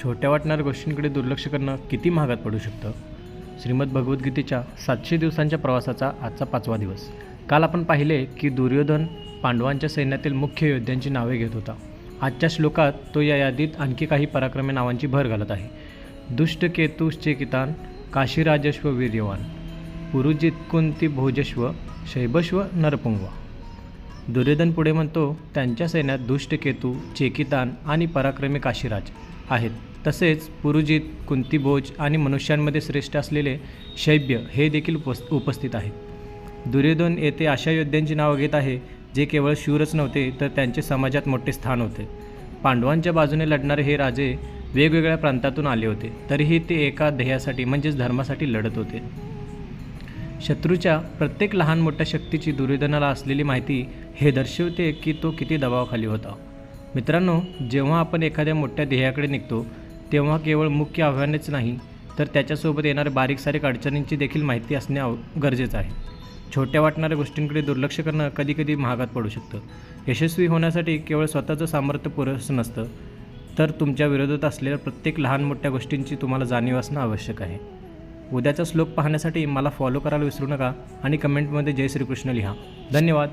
छोट्या वाटणाऱ्या गोष्टींकडे दुर्लक्ष करणं किती महागात पडू शकतं. श्रीमद भगवद्गीतेच्या 700 दिवसांच्या प्रवासाचा आजचा 5वा दिवस. काल आपण पाहिले की दुर्योधन पांडवांच्या सैन्यातील मुख्य योद्ध्यांची नावे घेत होता. आजच्या श्लोकात तो या यादीत आणखी काही पराक्रमी नावांची भर घालत आहे. दुष्ट केतु चेकितान, काशीराजश्व वीर्यवान, पुरुजित कुंती भोजश्व, शैबश्व नरपुंगवा. दुर्योधन पुढे म्हणतो, त्यांच्या सैन्यात दुष्ट केतू, चेकितान आणि पराक्रमी काशीराज आहेत. तसेच पुरुजित, कुंतीभोज आणि मनुष्यांमध्ये श्रेष्ठ असलेले शैब्य हे देखील उपस्थित आहेत. दुर्योधन येथे अशा योद्ध्यांची नावं घेत आहे जे केवळ शूरच नव्हते तर त्यांचे समाजात मोठे स्थान होते. पांडवांच्या बाजूने लढणारे हे राजे वेगवेगळ्या प्रांतातून आले होते, तरीही ते एका ध्येयासाठी म्हणजेच धर्मासाठी लढत होते. शत्रूच्या प्रत्येक लहान मोठ्या शक्तीची दुर्योधनाला असलेली माहिती हे दर्शवते की तो किती दबावाखाली होता. मित्रांनो, जेव्हा आपण एखाद्या मोठ्या ध्येयाकडे निघतो तेव्हा केवळ मुख्य आव्हानेच नाही तर त्याच्यासोबत येणाऱ्या बारीक सारीक अडचणींची देखील माहिती असणे गरजेचं आहे. छोट्या वाटणाऱ्या गोष्टींकडे दुर्लक्ष करणं कधीकधी महागात पडू शकतं. यशस्वी होण्यासाठी केवळ स्वतःचं सामर्थ्य पुरेसं नसतं, तर तुमच्या विरोधात असलेल्या प्रत्येक लहान मोठ्या गोष्टींची तुम्हाला जाणीव असणं आवश्यक आहे. उद्याचा श्लोक पाहण्यासाठी मला फॉलो करायला विसरू नका आणि कमेंटमध्ये जय श्रीकृष्ण लिहा. धन्यवाद.